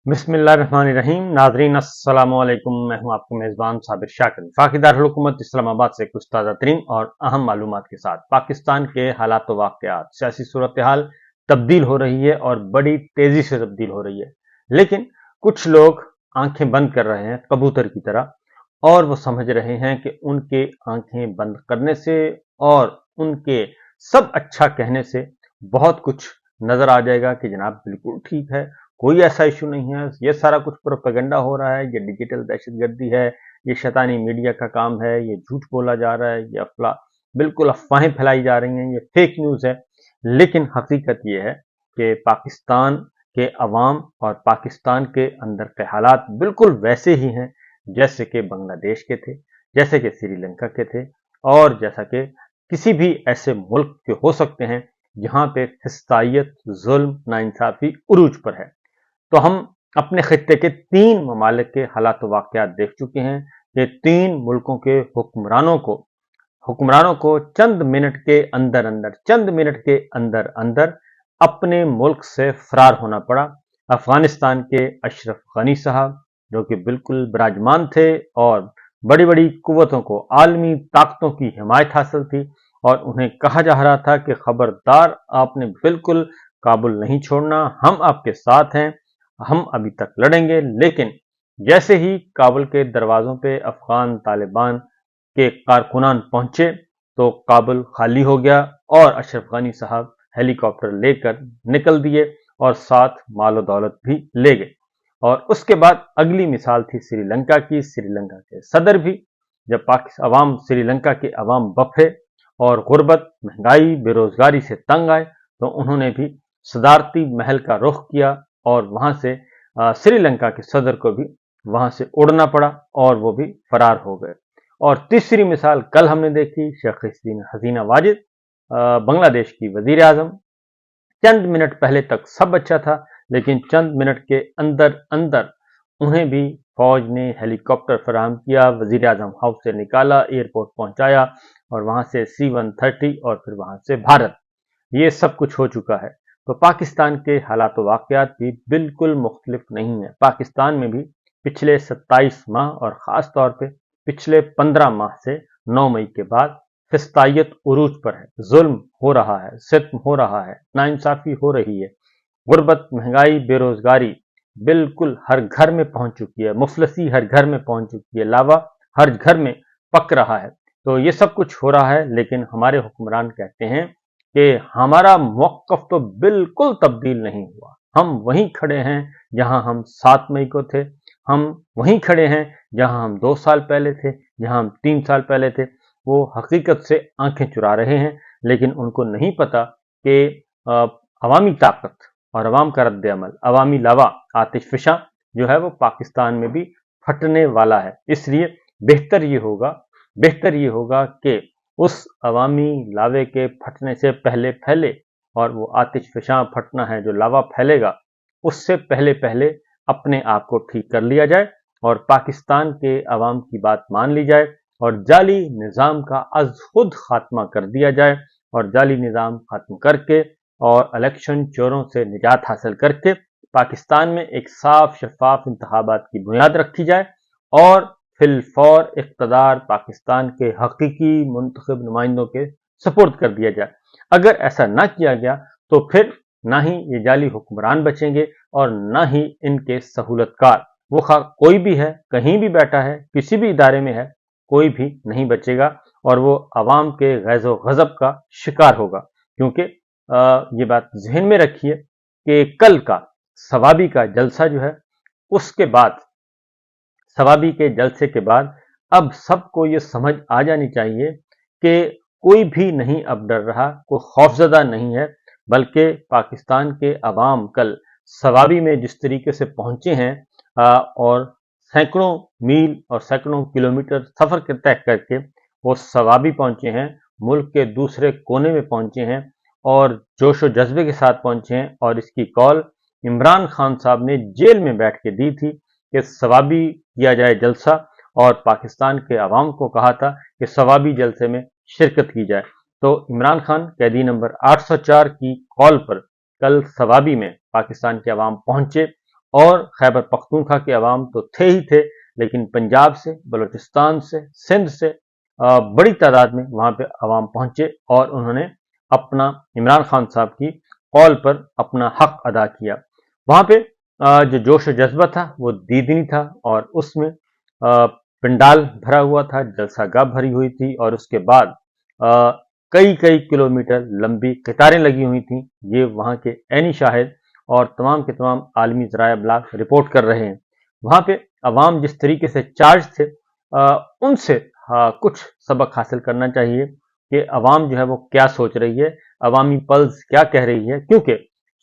बिस्मिल्लाहिर्रहमानिर्रहीम। नाजरीन अस्सलाम वालेकुम। मैं हूं आपका मेज़बान साबिर शाकिर। वफाकी दारुल हुकूमत इस्लामाबाद से कुछ ताज़ा तरीन और अहम मालूमात के साथ पाकिस्तान के हालात व वाक़यात, सियासी सूरत हाल तब्दील हो रही है और बड़ी तेज़ी से तब्दील हो रही है। लेकिन कुछ लोग आंखें बंद कर रहे हैं कबूतर की तरह और वो समझ रहे हैं कि उनके आंखें बंद करने से और उनके सब अच्छा कहने से बहुत कुछ नज़र आ जाएगा कि जनाब बिल्कुल ठीक है, कोई ऐसा इशू नहीं है, ये सारा कुछ प्रोपेगेंडा हो रहा है, ये डिजिटल दहशतगर्दी है, ये शैतानी मीडिया का काम है, ये झूठ बोला जा रहा है, ये बिल्कुल अफवाहें फैलाई जा रही हैं, ये फेक न्यूज़ है। लेकिन हकीकत ये है कि पाकिस्तान के अवाम और पाकिस्तान के अंदर के हालात बिल्कुल वैसे ही हैं जैसे कि बांग्लादेश के थे, जैसे कि श्रीलंका के थे और जैसा कि किसी भी ऐसे मुल्क के हो सकते हैं जहां पे फिस्तायत, जुल्म, नाइंसाफी उरूज पर है। तो हम अपने खित्ते के 3 ममालिक के हालात वाक़यात देख चुके हैं। ये 3 मुल्कों के हुक्मरानों को चंद मिनट के अंदर अंदर अपने मुल्क से फरार होना पड़ा। अफगानिस्तान के अशरफ गनी साहब जो कि बिल्कुल विराजमान थे और बड़ी बड़ी कुव्वतों को, आलमी ताकतों की हिमायत हासिल थी और उन्हें कहा जा रहा था कि खबरदार, आपने बिल्कुल काबुल नहीं छोड़ना, हम आपके साथ हैं, हम अभी तक लड़ेंगे। लेकिन जैसे ही काबुल के दरवाजों पे अफगान तालिबान के कारकुनान पहुंचे तो काबुल खाली हो गया और अशरफ गनी साहब हेलीकॉप्टर लेकर निकल दिए और साथ मालो दौलत भी ले गए। और उसके बाद अगली मिसाल थी श्रीलंका की। श्रीलंका के सदर भी, जब पाकिस्तान श्रीलंका के अवाम बफे और गुर्बत, महंगाई, बेरोजगारी से तंग आए तो उन्होंने भी सदारती महल का रुख किया और वहां से श्रीलंका के सदर को भी वहां से उड़ना पड़ा और वो भी फरार हो गए। और तीसरी मिसाल कल हमने देखी, शेख हसीना वाजिद, बांग्लादेश की वजीर आजम। चंद मिनट पहले तक सब अच्छा था, लेकिन चंद मिनट के अंदर अंदर उन्हें भी फौज ने हेलीकॉप्टर फराहम किया, वजीर आजम हाउस से निकाला, एयरपोर्ट पहुंचाया और वहां से C-130 और फिर वहां से भारत। ये सब कुछ हो चुका है। तो पाकिस्तान के हालात वाक़यात भी बिल्कुल मुख्तलिफ नहीं है। पाकिस्तान में भी पिछले 27 माह और ख़ास तौर पे पिछले 15 माह से 9 मई के बाद फिस्तायत उरूज पर है। जुल्म हो रहा है, सितम हो रहा है, नाइंसाफ़ी हो रही है, गुर्बत, महंगाई, बेरोजगारी बिल्कुल हर घर में पहुंच चुकी है, मुफलसी हर घर में पहुंच चुकी है, लावा हर घर में पक रहा है। तो ये सब कुछ हो रहा है, लेकिन हमारे हुक्मरान कहते हैं कि हमारा मौक़िफ़ तो बिल्कुल तब्दील नहीं हुआ। हम वहीं खड़े हैं जहां हम 7 मई को थे, हम वहीं खड़े हैं जहां हम 2 साल पहले थे, जहां हम 3 साल पहले थे। वो हकीकत से आंखें चुरा रहे हैं, लेकिन उनको नहीं पता कि अवामी ताकत और अवाम का रद्द अमल, अवामी लावा, आतिशफिशा जो है वो पाकिस्तान में भी फटने वाला है। इसलिए बेहतर ये होगा कि उस अवामी लावे के फटने से पहले पहले, और वो आतिशफिशा फटना है जो लावा फैलेगा, उससे पहले पहले अपने आप को ठीक कर लिया जाए और पाकिस्तान के अवाम की बात मान ली जाए और जाली निज़ाम का अज खुद खात्मा कर दिया जाए और जाली निज़ाम खत्म करके और इलेक्शन चोरों से निजात हासिल करके पाकिस्तान में एक साफ शफाफ इंतखाबात की बुनियाद रखी जाए और फिलफौर इक़्तिदार पाकिस्तान के हकीकी मुंतखब नुमाइंदों के सपोर्ट कर दिया जाए। अगर ऐसा ना किया गया तो फिर ना ही ये जाली हुक्मरान बचेंगे और ना ही इनके सहूलतकार, वो कोई भी है, कहीं भी बैठा है, किसी भी इदारे में है, कोई भी नहीं बचेगा और वो अवाम के गैज़ो गज़ब का शिकार होगा। क्योंकि ये बात जहन में रखिए कि कल का सवाबी का जलसा जो है, उसके बाद, सवाबी के जलसे के बाद अब सबको ये समझ आ जानी चाहिए कि कोई भी नहीं अब डर रहा, कोई खौफजदा नहीं है, बल्कि पाकिस्तान के अवाम कल सवाबी में जिस तरीके से पहुंचे हैं और सैकड़ों मील और सैकड़ों किलोमीटर सफर तय करके वो सवाबी पहुंचे हैं, मुल्क के दूसरे कोने में पहुंचे हैं और जोश व जज्बे के साथ पहुंचे हैं। और इसकी कॉल इमरान खान साहब ने जेल में बैठ के दी थी कि सवाबी किया जाए जलसा, और पाकिस्तान के अवाम को कहा था कि सवाबी जलसे में शिरकत की जाए। तो इमरान खान कैदी नंबर 804 की कॉल पर कल सवाबी में पाकिस्तान के अवाम पहुंचे اور खैबर पख्तूनख्वा के अवाम तो थे ही थे, लेकिन पंजाब से, बलूचिस्तान से, सिंध से बड़ी तादाद में वहां पे अवाम पहुंचे और उन्होंने अपना इमरान खान साहब की कॉल पर अपना हक अदा किया। वहां पे जो जोश व जज्बा था वो दीदनी था और उसमें पंडाल भरा हुआ था, जलसागाह भरी हुई थी और उसके बाद कई कई किलोमीटर लंबी कतारें लगी हुई थी। ये वहाँ के ऐनी शाहिद और तमाम के तमाम आलमी ज़राया अबलाग रिपोर्ट कर रहे हैं। वहाँ पे अवाम जिस तरीके से चार्ज थे, उनसे कुछ सबक हासिल करना चाहिए कि अवाम जो है वो क्या सोच रही है, अवामी पल्स क्या कह रही है, क्योंकि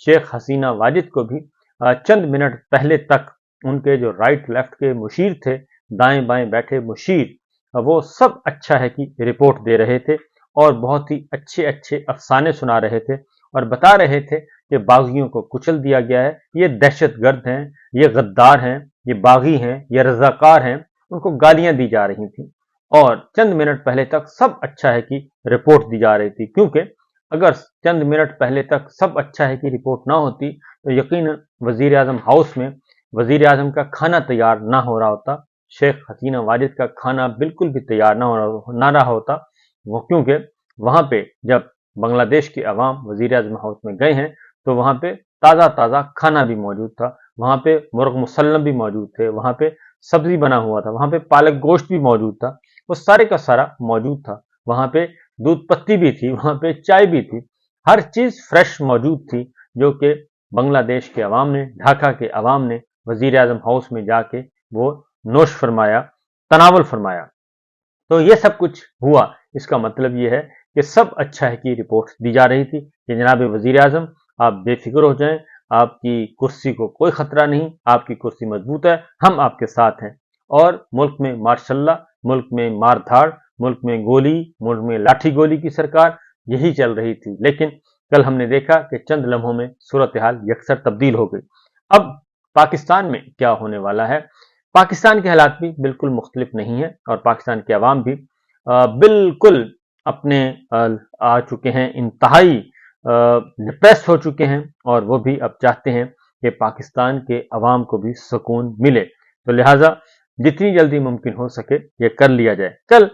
शेख हसीना वाजिद को भी चंद मिनट पहले तक उनके जो राइट लेफ्ट के मुशीर थे, दाएं बाएं बैठे मुशीर, वो सब अच्छा है कि रिपोर्ट दे रहे थे और बहुत ही अच्छे अच्छे अफसाने सुना रहे थे और बता रहे थे कि बागियों को कुचल दिया गया है, ये दहशतगर्द हैं, ये गद्दार हैं, ये बागी हैं, ये रजाकार हैं, उनको गालियां दी जा रही थी। और चंद मिनट पहले तक सब अच्छा है कि रिपोर्ट दी जा रही थी, क्योंकि अगर चंद मिनट पहले तक सब अच्छा है कि रिपोर्ट ना होती तो यकीनन वजीर आजम हाउस में वजीर आजम का खाना तैयार ना हो रहा होता, शेख हसीना वाजिद का खाना बिल्कुल भी तैयार ना रहा होता। वो क्योंकि वहां पे जब बांग्लादेश के अवाम वजीर आजम हाउस में गए हैं तो वहां पे ताज़ा ताज़ा खाना भी मौजूद था, वहां पे मुर्ग मुसल्लम भी मौजूद थे, वहां पे सब्जी बना हुआ था, वहां पे पालक गोश्त भी मौजूद था, वो सारे का सारा मौजूद था। वहां पे दूध पत्ती भी थी, वहां पे चाय भी थी, हर चीज फ्रेश मौजूद थी, जो कि बांग्लादेश के अवाम ने, ढाका के अवाम ने वजीर आजम हाउस में जाके वो नोश फरमाया, तनावल फरमाया। तो ये सब कुछ हुआ, इसका मतलब ये है कि सब अच्छा है कि रिपोर्ट दी जा रही थी कि जनाब वजीर आजम आप बेफिक्र हो जाएं, आपकी कुर्सी को कोई खतरा नहीं, आपकी कुर्सी मजबूत है, हम आपके साथ हैं। और मुल्क में मार्शल्ला, मुल्क में मार धाड़, मुल्क में गोली, मुल्क में लाठी गोली की सरकार, यही चल रही थी। लेकिन कल हमने देखा कि चंद लम्हों में सूरत हाल यकसर तब्दील हो गई। अब पाकिस्तान में क्या होने वाला है, पाकिस्तान के हालात भी बिल्कुल मुख्तलिफ नहीं है और पाकिस्तान के अवाम भी बिल्कुल अपने आ चुके हैं, इंतहाई डिप्रेस हो चुके हैं और वो भी अब चाहते हैं कि पाकिस्तान के अवाम को भी सुकून मिले। तो लिहाजा जितनी जल्दी मुमकिन हो सके ये कर लिया जाए। कल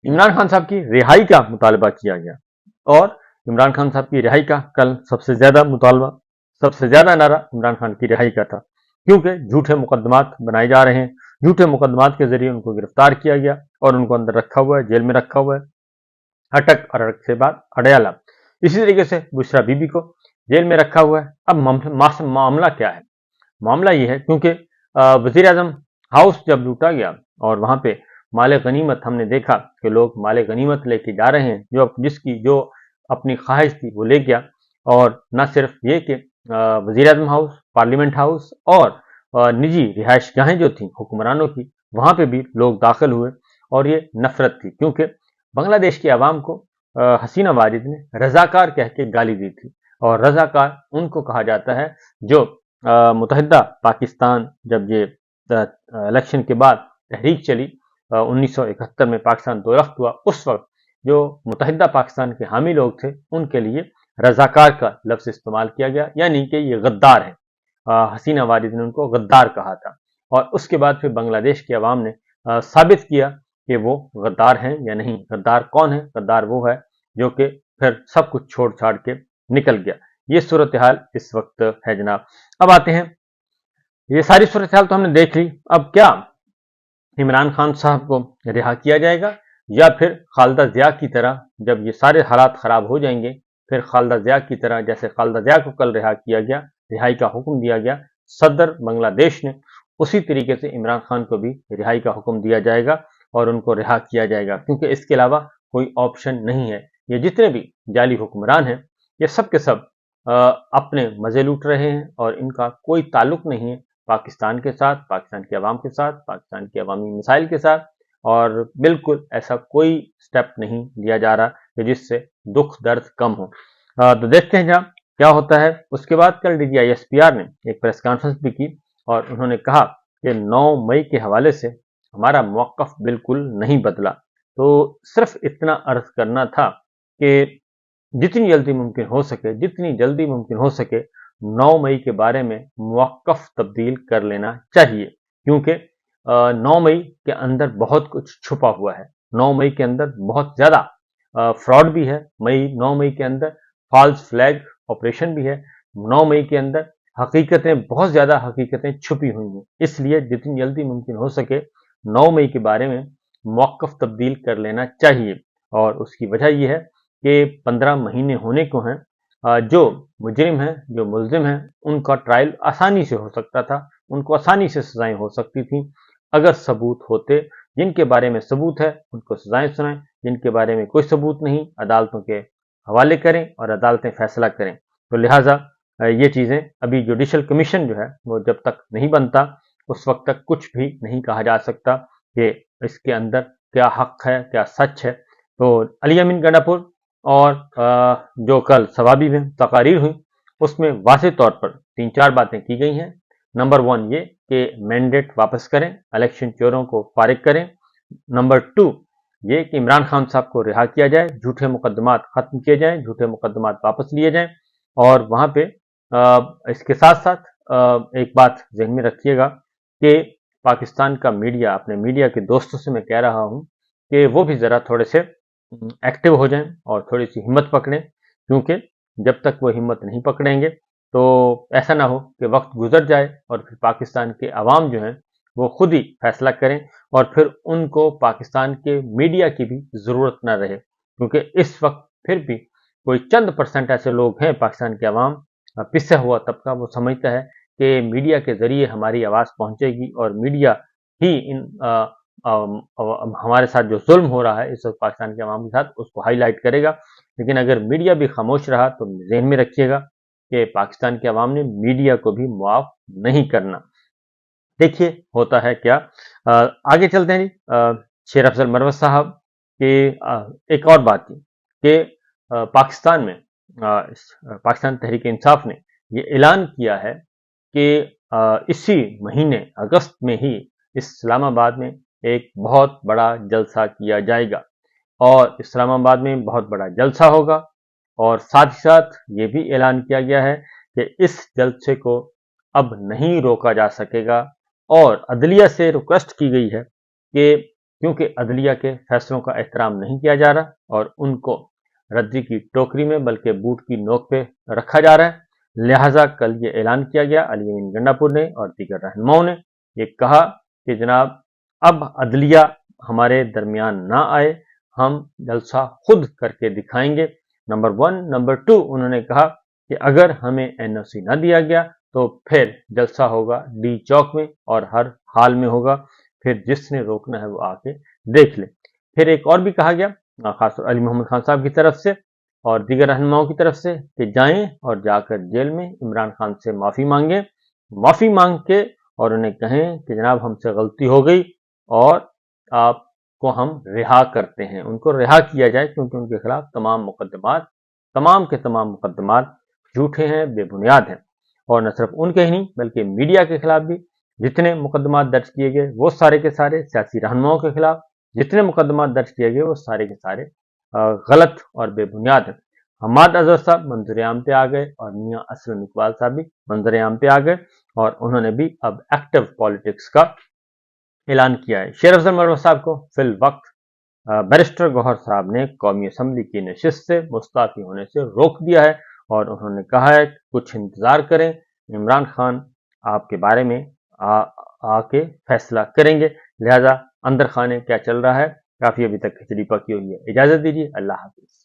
इमरान खान साहब की रिहाई का मुतालबा किया गया और इमरान खान साहब की रिहाई का कल सबसे ज्यादा मुतालबा, सबसे ज्यादा नारा इमरान खान की रिहाई का था, क्योंकि झूठे मुकदमात बनाए जा रहे हैं, झूठे मुकदमात के जरिए उनको गिरफ्तार किया गया और उनको अंदर रखा हुआ है, जेल में रखा हुआ है। अटक और अटक से बाद अडयाला, इसी तरीके से बुशरा बीबी को जेल में रखा हुआ है। अब मामला क्या है, मामला ये है क्योंकि वजीर आजम हाउस जब लूटा गया और वहां पे माले गनीमत हमने देखा कि लोग माले गनीमत लेके जा रहे हैं, जो अपनी ख्वाहिश थी वो ले गया। और न सिर्फ ये कि वजीर आजम हाउस, पार्लियामेंट हाउस और निजी रिहाइश गाहें जो थी हुक्मरानों की, वहां पे भी लोग दाखिल हुए और ये नफरत थी, क्योंकि बांग्लादेश की आवाम को हसीना वाजिद ने रजाकार कह के गाली दी थी। और रजाकार उनको कहा जाता है जो मुतहदा पाकिस्तान, जब ये इलेक्शन के बाद तहरीक चली 1971 में पाकिस्तान दो रख्त हुआ, उस वक्त जो मुतहदा पाकिस्तान के हामी लोग थे उनके लिए रजाकार का लफ्ज इस्तेमाल किया गया, यानी कि ये गद्दार है। हसीना वाजिद ने उनको गद्दार कहा था और उसके बाद फिर बांग्लादेश की आवाम ने साबित किया कि वो गद्दार हैं या नहीं। गद्दार कौन है, गद्दार वो है जो कि फिर सब कुछ छोड़ छाड़ के निकल गया। ये सूरत हाल इस वक्त है जनाब। अब आते हैं, ये सारी सूरत हाल तो हमने देख ली, अब क्या इमरान खान साहब को रिहा किया जाएगा या फिर खालिदा जिया की तरह जब ये सारे हालात खराब हो जाएंगे फिर खालिदा जिया की तरह, जैसे खालिदा जिया को कल रिहा किया गया, रिहाई का हुक्म दिया गया सदर बांग्लादेश ने, उसी तरीके से इमरान खान को भी रिहाई का हुक्म दिया जाएगा और उनको रिहा किया जाएगा, क्योंकि इसके अलावा कोई ऑप्शन नहीं है। ये जितने भी जाली हुक्मरान हैं ये सब के सब अपने मजे लूट रहे हैं और इनका कोई ताल्लुक नहीं है पाकिस्तान के साथ, पाकिस्तान के अवाम के साथ, पाकिस्तान के अवामी मसाइल के साथ, और बिल्कुल ऐसा कोई स्टेप नहीं लिया जा रहा कि जिससे दुख दर्द कम हो। तो देखते हैं जहाँ क्या होता है। उसके बाद कल DGISPR ने एक प्रेस कॉन्फ्रेंस भी की और उन्होंने कहा कि 9 मई के हवाले से हमारा मौक़िफ़ बिल्कुल नहीं बदला। तो सिर्फ इतना अर्ज करना था कि जितनी जल्दी मुमकिन हो सके, जितनी जल्दी मुमकिन हो सके 9 मई के बारे में मौक़िफ़ तब्दील कर लेना चाहिए, क्योंकि 9 मई के अंदर बहुत कुछ छुपा हुआ है। 9 मई के अंदर बहुत ज़्यादा फ्रॉड भी है। 9 मई के अंदर फॉल्स फ्लैग ऑपरेशन भी है। 9 मई के अंदर बहुत ज़्यादा हकीकतें छुपी हुई हैं। इसलिए जितनी जल्दी मुमकिन हो सके 9 मई के बारे में मौक़िफ़ तब्दील कर लेना चाहिए। और उसकी वजह यह है कि 15 महीने होने को हैं। जो मुजरिम हैं, जो मुल्ज़िम हैं, उनका ट्रायल आसानी से हो सकता था, उनको आसानी से सज़ाएं हो सकती थी अगर सबूत होते। जिनके बारे में सबूत है उनको सज़ाएं सुनाएं, जिनके बारे में कोई सबूत नहीं अदालतों के हवाले करें और अदालतें फैसला करें। तो लिहाजा ये चीज़ें अभी जुडिशल कमीशन जो है वो जब तक नहीं बनता उस वक्त तक कुछ भी नहीं कहा जा सकता कि इसके अंदर क्या हक है, क्या सच है। तो अली अमीन गंडापुर और जो कल सवाबी में तकारीर हुई उसमें वाज़ेह तौर पर 3-4 बातें की गई हैं। नंबर 1 ये कि मैंडेट वापस करें, इलेक्शन चोरों को फारिग करें। नंबर 2 ये कि इमरान खान साहब को रिहा किया जाए, झूठे मुकदमात खत्म किए जाएं, झूठे मुकदमात वापस लिए जाएं। और वहां पे इसके साथ साथ एक बात जहन में रखिएगा कि पाकिस्तान का मीडिया, अपने मीडिया के दोस्तों से मैं कह रहा हूं कि वो भी ज़रा थोड़े से एक्टिव हो जाएं और थोड़ी सी हिम्मत पकड़ें, क्योंकि जब तक वो हिम्मत नहीं पकड़ेंगे तो ऐसा ना हो कि वक्त गुजर जाए और फिर पाकिस्तान के अवाम जो हैं वो खुद ही फैसला करें और फिर उनको पाकिस्तान के मीडिया की भी ज़रूरत ना रहे। क्योंकि इस वक्त फिर भी कोई चंद परसेंट ऐसे लोग हैं, पाकिस्तान के अवाम, पिसा हुआ तबका, वो समझता है कि मीडिया के ज़रिए हमारी आवाज़ पहुँचेगी और मीडिया ही हमारे साथ जो जुल्म हो रहा है इस वक्त पाकिस्तान के अवाम के साथ उसको हाईलाइट करेगा। लेकिन अगर मीडिया भी खामोश रहा तो जहन में रखिएगा कि पाकिस्तान के अवाम ने मीडिया को भी मुआफ नहीं करना। देखिए होता है क्या। आगे चलते हैं जी। शेर अफजल मरवत साहब की एक और बात थी कि पाकिस्तान में पाकिस्तान तहरीक इंसाफ ने ये ऐलान किया है कि इसी महीने अगस्त में ही इस्लामाबाद में एक बहुत बड़ा जलसा किया जाएगा और इस्लामाबाद में बहुत बड़ा जलसा होगा। और साथ ही साथ ये भी ऐलान किया गया है कि इस जलसे को अब नहीं रोका जा सकेगा और अदलिया से रिक्वेस्ट की गई है कि क्योंकि अदलिया के फैसलों का एहतराम नहीं किया जा रहा और उनको रद्दी की टोकरी में बल्कि बूट की नोक पे रखा जा रहा है, लिहाजा कल ये ऐलान किया गया अली अमीन गंडापुर ने और दीगर रहनुमाओं ने ये कहा कि जनाब अब अदलिया हमारे दरमियान ना आए, हम जलसा खुद करके दिखाएंगे। नंबर 1। नंबर 2 उन्होंने कहा कि अगर हमें एनओसी ना दिया गया तो फिर जलसा होगा डी चौक में और हर हाल में होगा, फिर जिसने रोकना है वो आके देख ले। फिर एक और भी कहा गया खासतौर अली मोहम्मद खान साहब की तरफ से और दीगर रहनुमाओं की तरफ से कि जाएं और जाकर जेल में इमरान खान से माफ़ी मांगें, माफ़ी मांग के और उन्हें कहें कि जनाब हमसे गलती हो गई और आपको हम रिहा करते हैं। उनको रिहा किया जाए क्योंकि उनके खिलाफ तमाम के तमाम मुकदमात झूठे हैं, बेबुनियाद हैं। और न सिर्फ उनके ही नहीं बल्कि मीडिया के खिलाफ भी जितने मुकदमात दर्ज किए गए वो सारे के सारे, सियासी रहनुमाओं के खिलाफ जितने मुकदमात दर्ज किए गए वो सारे के सारे गलत और बेबुनियाद हैं। हमाद अजहर साहब मंजर-ए-आम पे आ गए और मियां असलम इकबाल साहब भी मंजर-ए-आम पे आ गए और उन्होंने भी अब एक्टिव पॉलिटिक्स का ऐलान किया है। शेर अफजल मरवत साहब को फिल वक्त बैरिस्टर गौहर साहब ने कौमी असम्बली की नशिस्त से मुस्ताफ़ी होने से रोक दिया है और उन्होंने कहा है कुछ इंतज़ार करें, इमरान खान आपके बारे में आके फैसला करेंगे। लिहाजा अंदर खाने क्या चल रहा है, काफ़ी अभी तक खिचड़ी पकी हुई है। इजाज़त दीजिए, अल्लाह हाफिज़।